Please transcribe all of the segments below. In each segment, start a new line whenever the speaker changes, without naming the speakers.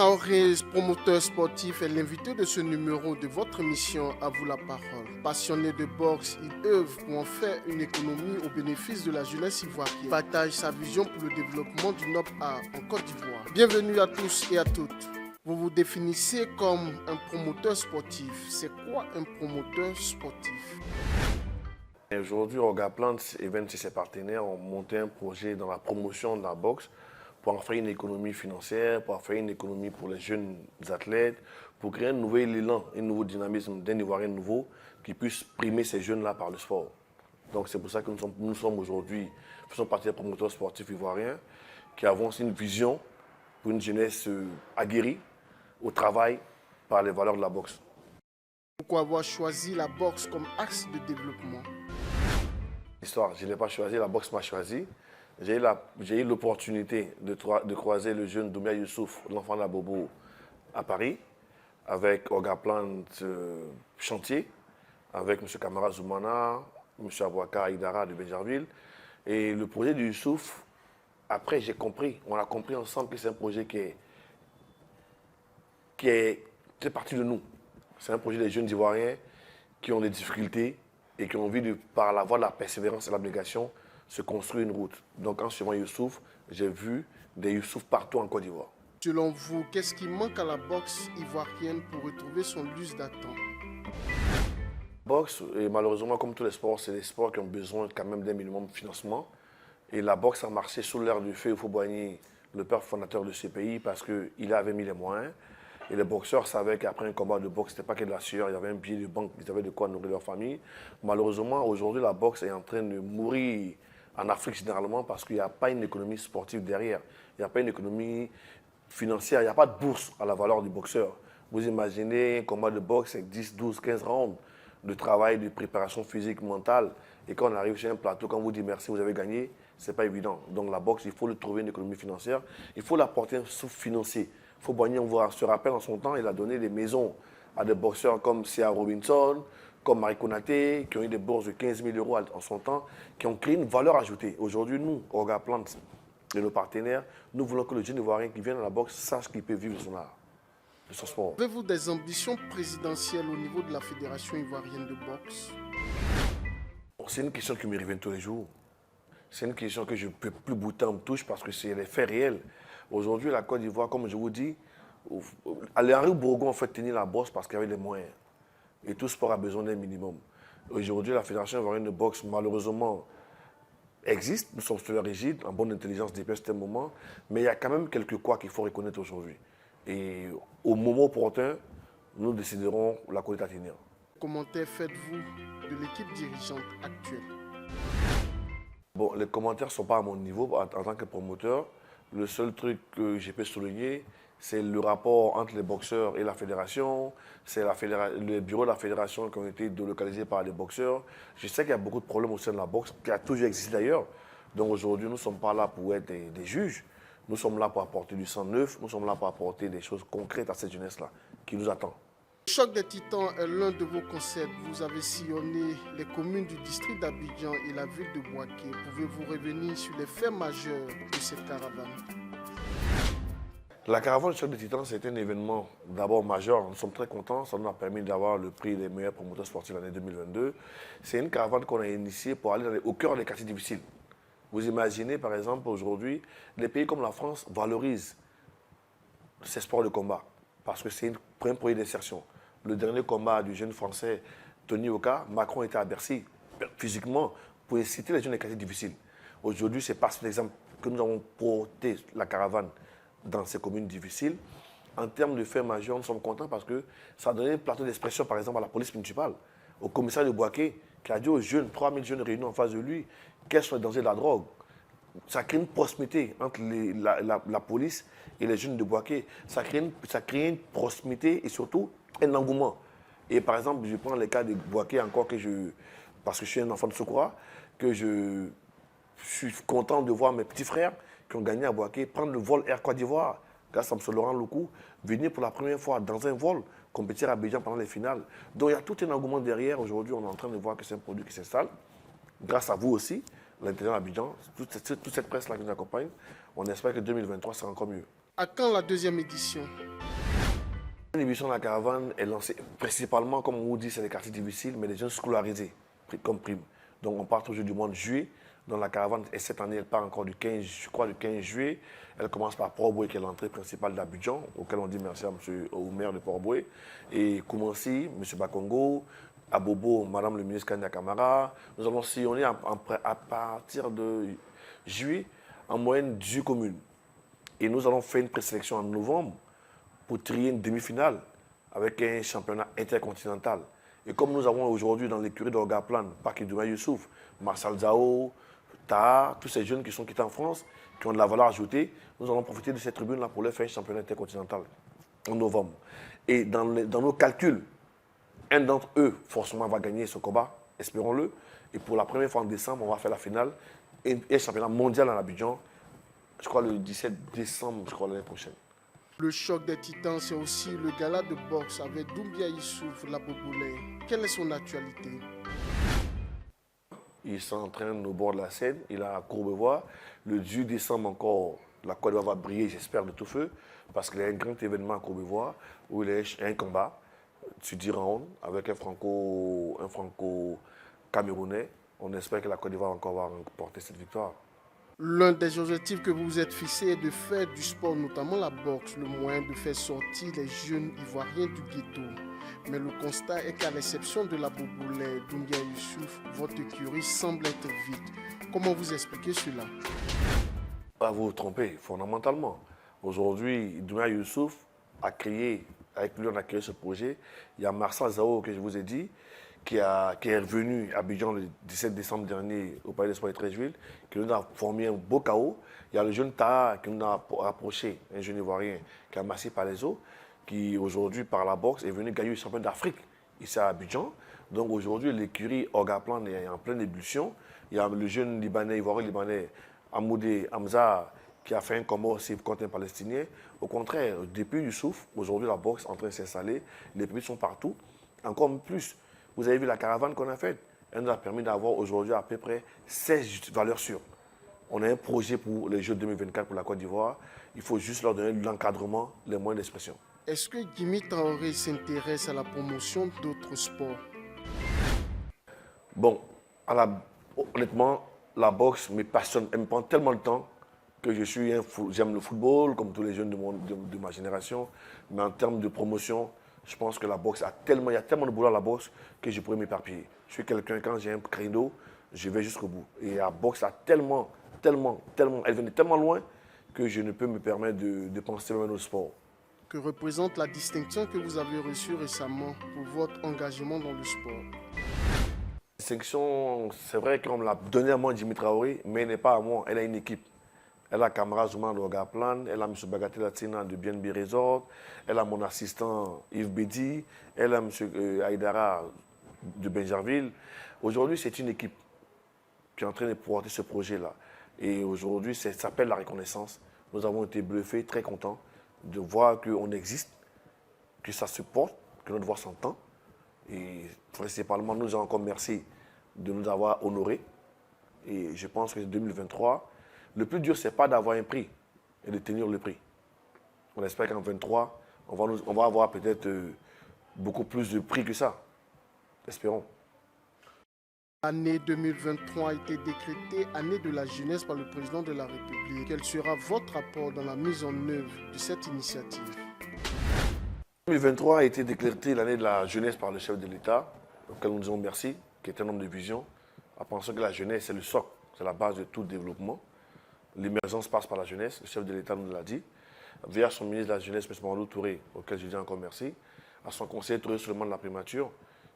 Traoré, promoteur sportif, est l'invité de ce numéro de votre émission À vous la parole. Passionné de boxe, il œuvre pour en faire une économie au bénéfice de la jeunesse ivoirienne. Il partage sa vision pour le développement du noble art en Côte d'Ivoire. Bienvenue à tous et à toutes. Vous vous définissez comme un promoteur sportif. C'est quoi un promoteur sportif?
Aujourd'hui, Orga Plants et 26 ses partenaires ont monté un projet dans la promotion de la boxe pour en faire une économie financière, pour en faire une économie pour les jeunes athlètes, pour créer un nouvel élan, un nouveau dynamisme d'un Ivoirien nouveau qui puisse primer ces jeunes-là par le sport. Donc c'est pour ça que nous sommes aujourd'hui, faisons partie des promoteurs sportifs ivoiriens qui avons aussi une vision pour une jeunesse aguerrie au travail par les valeurs de la boxe.
Pourquoi avoir choisi la boxe comme axe de développement?
L'histoire, je ne l'ai pas choisi, la boxe m'a choisi. J'ai eu l'opportunité de croiser le jeune Doumia Youssouf, l'enfant d'Abobo, à Paris, avec Orga Plant Chantier, avec M. Kamara Zoumana, M. Abouaka Idara de Béjarville. Et le projet de Youssouf, après j'ai compris, on a compris ensemble que c'est un projet qui est parti de nous. C'est un projet des jeunes Ivoiriens qui ont des difficultés et qui ont envie, par la voie de la persévérance et l'abnégation, se construire une route. Donc en suivant Youssouf, j'ai vu des Youssouf partout en Côte d'Ivoire.
Selon vous, qu'est-ce qui manque à la boxe ivoirienne pour retrouver son lustre d'antan?
Boxe, et malheureusement, comme tous les sports, c'est des sports qui ont besoin quand même d'un minimum de financement. Et la boxe a marché sous l'air du feu Houphouët-Boigny, le père fondateur de ce pays, parce qu'il avait mis les moyens. Et les boxeurs savaient qu'après un combat de boxe, ce n'était pas que de la sueur, il y avait un billet de banque, ils avaient de quoi nourrir leur famille. Malheureusement, aujourd'hui, la boxe est en train de mourir en Afrique généralement parce qu'il n'y a pas une économie sportive derrière. Il n'y a pas une économie financière, il n'y a pas de bourse à la valeur du boxeur. Vous imaginez un combat de boxe avec 10, 12, 15 rounds de travail, de préparation physique, mentale. Et quand on arrive chez un plateau, quand on vous dit merci, vous avez gagné, ce n'est pas évident. Donc la boxe, il faut trouver une économie financière, il faut l'apporter un souffle financier. Fouet-Boigny, on se rappelle en son temps, il a donné des maisons à des boxeurs comme Sia Robinson, comme Marie Konaté, qui ont eu des bourses de 15 000 euros en son temps, qui ont créé une valeur ajoutée. Aujourd'hui, nous, Orga Plant et nos partenaires, nous voulons que le jeune Ivoirien qui vient dans la boxe sache qu'il peut vivre de son art, de son sport.
Avez-vous des ambitions présidentielles au niveau de la Fédération ivoirienne de boxe?
C'est une question qui me revient tous les jours. C'est une question que je ne peux plus bouter en touche parce que c'est les faits réels. Aujourd'hui, la Côte d'Ivoire, comme je vous dis, Henri Bourgon a fait tenir la bosse parce qu'il y avait les moyens. Et tout sport a besoin d'un minimum. Aujourd'hui, la Fédération ivoirienne de boxe, malheureusement, existe. Nous sommes sur la rigide, en bonne intelligence depuis un certain moment. Mais il y a quand même quelques quoi qu'il faut reconnaître aujourd'hui. Et au moment opportun, nous déciderons la conduite à tenir.
Commentaires faites-vous de l'équipe dirigeante actuelle?
Bon, les commentaires ne sont pas à mon niveau en tant que promoteur. Le seul truc que je peux souligner, c'est le rapport entre les boxeurs et la fédération. C'est le bureau de la fédération qui ont été délocalisés par les boxeurs. Je sais qu'il y a beaucoup de problèmes au sein de la boxe, qui a toujours existé d'ailleurs. Donc aujourd'hui, nous ne sommes pas là pour être des juges. Nous sommes là pour apporter du sang neuf. Nous sommes là pour apporter des choses concrètes à cette jeunesse-là qui nous attend.
Le Choc des Titans est l'un de vos concepts. Vous avez sillonné les communes du district d'Abidjan et la ville de Bouaké. Pouvez-vous revenir sur les faits majeurs de cette caravane?
La caravane du Choc des Titans, c'était un événement d'abord majeur. Nous sommes très contents. Ça nous a permis d'avoir le prix des meilleurs promoteurs sportifs l'année 2022. C'est une caravane qu'on a initiée pour aller au cœur des quartiers difficiles. Vous imaginez, par exemple, aujourd'hui, les pays comme la France valorisent ces sports de combat parce que c'est un projet d'insertion. Le dernier combat du jeune français Tony Oka, Macron était à Bercy, physiquement, pour inciter les jeunes des quartiers difficiles. Aujourd'hui, c'est par cet exemple que nous avons porté la caravane dans ces communes difficiles. En termes de faits majeurs, nous sommes contents parce que ça a donné un plateau d'expression, par exemple, à la police municipale, au commissaire de Bouaké, qui a dit aux jeunes, 3000 jeunes réunis en face de lui, quels sont les dangers de la drogue. Ça crée une proximité entre la police et les jeunes de Bouaké. Ça crée une proximité et surtout un engouement. Et par exemple, je prends le cas de Bouaké encore, parce que je suis un enfant de Soukora, que je suis content de voir mes petits frères qui ont gagné à Bouaké prendre le vol Air Côte d'Ivoire, grâce à M. Laurent Loukou, venir pour la première fois dans un vol, compétir à Abidjan pendant les finales. Donc il y a tout un engouement derrière. Aujourd'hui, on est en train de voir que c'est un produit qui s'installe. Grâce à vous aussi, l'intérieur d'Abidjan, toute cette presse-là qui nous accompagne, on espère que 2023 sera encore mieux.
À quand la deuxième édition?
L'émission de la caravane est lancée principalement, comme on vous dit, c'est des quartiers difficiles, mais des jeunes scolarisés comme prime. Donc on part toujours du mois de juillet. Donc la caravane, et cette année, elle part encore du 15, je crois, du 15 juillet. Elle commence par Port-Boué, qui est l'entrée principale d'Abidjan, auquel on dit merci à au maire de Port-Boué. Et Koumansi, M. Bakongo, Abobo, Madame le ministre Kanya Kamara. Nous allons sillonner à partir de juillet, en moyenne 18 communes. Et nous allons faire une présélection en novembre pour trier une demi-finale avec un championnat intercontinental. Et comme nous avons aujourd'hui dans l'écurie d'Orgaplan, Paki Douma Youssouf, Marcel Zao, Taha, tous ces jeunes qui sont quittés en France, qui ont de la valeur ajoutée, nous allons profiter de cette tribune-là pour leur faire un championnat intercontinental en novembre. Et dans nos calculs, un d'entre eux, forcément, va gagner ce combat, espérons-le. Et pour la première fois en décembre, on va faire la finale et un championnat mondial en Abidjan, je crois le 17 décembre, je crois l'année prochaine.
Le choc des titans, c'est aussi le gala de boxe avec Doumbia Youssouf Laboboulé. Quelle est son actualité?
Il s'entraîne au bord de la Seine, il a à Courbevoie. Le 10 décembre encore, la Côte d'Ivoire va briller, j'espère, de tout feu, parce qu'il y a un grand événement à Courbevoie où il y a un combat sur 10 rounds avec un franco-camerounais. On espère que la Côte d'Ivoire encore va remporter cette victoire.
L'un des objectifs que vous vous êtes fixé est de faire du sport, notamment la boxe, le moyen de faire sortir les jeunes ivoiriens du ghetto. Mais le constat est qu'à l'exception de la Boboulé, Doumbia Youssouf, votre écurie semble être vide. Comment vous expliquez cela?
Vous vous trompez, fondamentalement. Aujourd'hui, Doumbia Youssouf a créé, avec lui on a créé ce projet. Il y a Marcel Zao, que je vous ai dit, qui est revenu à Abidjan le 17 décembre dernier au Palais des Sports de Treichville, qui nous a formé un beau chaos. Il y a le jeune Taha qui nous a rapproché, un jeune Ivoirien qui a massé par les eaux, qui aujourd'hui, par la boxe, est venu gagner le champion d'Afrique ici à Abidjan. Donc aujourd'hui, l'écurie Orgaplan est en pleine ébullition. Il y a le jeune Libanais, Ivoirien-Libanais, Amoudé Hamza, qui a fait un combat aussi contre un Palestinien. Au contraire, depuis Youssouf, aujourd'hui la boxe est en train de s'installer, les publics sont partout. Encore plus, vous avez vu la caravane qu'on a faite. Elle nous a permis d'avoir aujourd'hui à peu près 16 valeurs sûres. On a un projet pour les Jeux 2024 pour la Côte d'Ivoire. Il faut juste leur donner l'encadrement, les moyens d'expression.
Est-ce que Jimmy Traoré s'intéresse à la promotion d'autres sports?
Bon, honnêtement, la boxe me passionne. Elle me prend tellement de temps que j'aime le football, comme tous les jeunes de ma génération. Mais en termes de promotion, je pense que la boxe il y a tellement de boulot à la boxe que je pourrais m'éparpiller. Je suis quelqu'un, quand j'ai un créneau, je vais jusqu'au bout. Et la boxe elle vient de tellement loin que je ne peux me permettre de penser même au sport.
Que représente la distinction que vous avez reçue récemment pour votre engagement dans le sport?
La distinction, c'est vrai qu'on me l'a donnée à moi, Jimmy Traoré, mais elle n'est pas à moi, elle a une équipe. Elle a Kamara Zouma de Orgaplan, elle a M. Bagatella Tina de BNB Resort, elle a mon assistant Yves Bedi, elle a M. Aïdara de Benjerville. Aujourd'hui, c'est une équipe qui est en train de porter ce projet-là. Et aujourd'hui, ça s'appelle la reconnaissance. Nous avons été bluffés, très contents de voir qu'on existe, que ça se porte, que notre voix s'entend. Et principalement, nous avons encore merci de nous avoir honorés. Et je pense que 2023, le plus dur, ce n'est pas d'avoir un prix et de tenir le prix. On espère qu'en 2023, on va avoir peut-être beaucoup plus de prix que ça. Espérons.
L'année 2023 a été décrétée année de la jeunesse par le président de la République. Quel sera votre apport dans la mise en œuvre de cette initiative?
2023 a été décrétée l'année de la jeunesse par le chef de l'État, auquel nous disons merci, qui est un homme de vision, en pensant que la jeunesse, c'est le socle, c'est la base de tout développement. L'émergence passe par la jeunesse, le chef de l'État nous l'a dit. Via son ministre de la Jeunesse, M. Mamadou Touré, auquel je dis encore merci, à son conseiller Touré Souleymane de la Primature,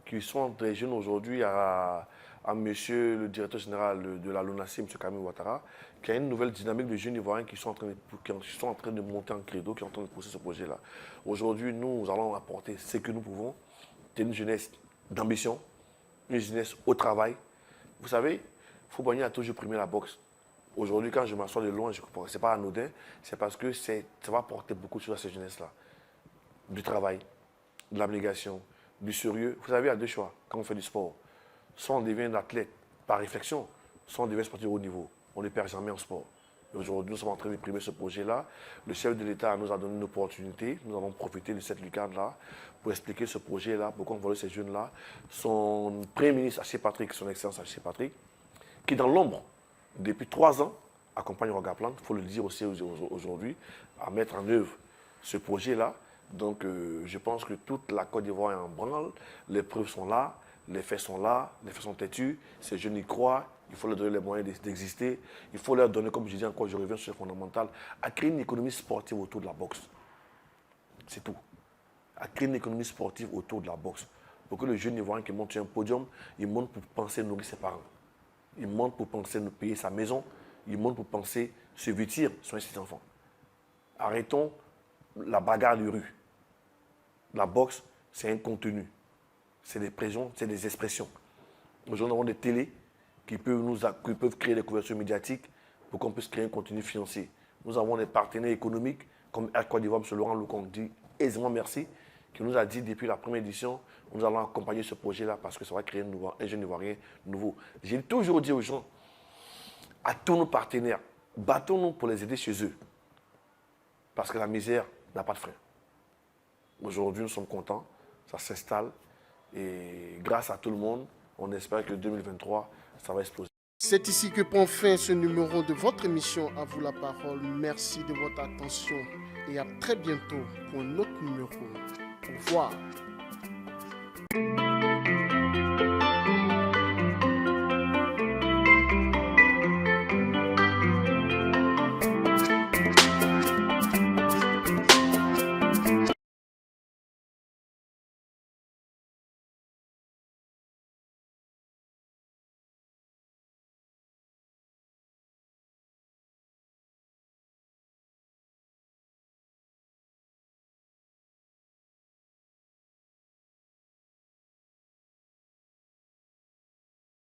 qui sont des jeunes aujourd'hui, à monsieur le directeur général de la LONASI, M. Camille Ouattara, qui a une nouvelle dynamique de jeunes ivoiriens qui sont en train de monter en credo, qui sont en train de pousser ce projet-là. Aujourd'hui, nous allons apporter ce que nous pouvons. C'est une jeunesse d'ambition, une jeunesse au travail. Vous savez, Foubani a toujours primé la boxe. Aujourd'hui, quand je m'assois de loin, ce n'est pas anodin, c'est parce que ça va apporter beaucoup de choses à cette jeunesse-là. Du travail, de l'abnégation, du sérieux. Vous savez, il y a deux choix quand on fait du sport. Soit on devient un athlète par réflexion, soit on devient sportif de haut niveau. On ne perd jamais en sport. Et aujourd'hui, nous sommes en train d'imprimer ce projet-là. Le chef de l'État nous a donné une opportunité. Nous allons profiter de cette lucarne-là pour expliquer ce projet-là, pourquoi on voulait ces jeunes-là. Son Premier ministre, Haché Patrick, son Excellence Haché Patrick, qui dans l'ombre, depuis 3 ans, accompagne Rogaplan, il faut le dire aussi aujourd'hui, à mettre en œuvre ce projet-là. Donc, je pense que toute la Côte d'Ivoire est en branle. Les preuves sont là, les faits sont là, les faits sont têtus. Ces jeunes y croient. Il faut leur donner les moyens d'exister. Il faut leur donner, comme je dis encore, je reviens sur le fondamental, à créer une économie sportive autour de la boxe. C'est tout. À créer une économie sportive autour de la boxe. Pour que le jeune Ivoirien qui monte sur un podium, il monte pour penser nourrir ses parents. Il monte pour penser nous payer sa maison. Il monte pour penser se vêtir sur ses enfants. Arrêtons la bagarre de rue. La boxe, c'est un contenu. C'est des pressions, c'est des expressions. Aujourd'hui, nous avons des télés qui peuvent créer des couvertures médiatiques pour qu'on puisse créer un contenu financier. Nous avons des partenaires économiques comme Air Côte d'Ivoire, M. Laurent Loucon dit aisément merci, qui nous a dit depuis la première édition, nous allons accompagner ce projet-là parce que ça va créer un jeune Ivoirien nouveau. J'ai toujours dit aux gens, à tous nos partenaires, battons-nous pour les aider chez eux. Parce que la misère n'a pas de frein. Aujourd'hui, nous sommes contents, ça s'installe et grâce à tout le monde, on espère que 2023, ça va exploser.
C'est ici que prend fin ce numéro de votre émission À vous la parole. Merci de votre attention et à très bientôt pour un autre numéro. Au revoir.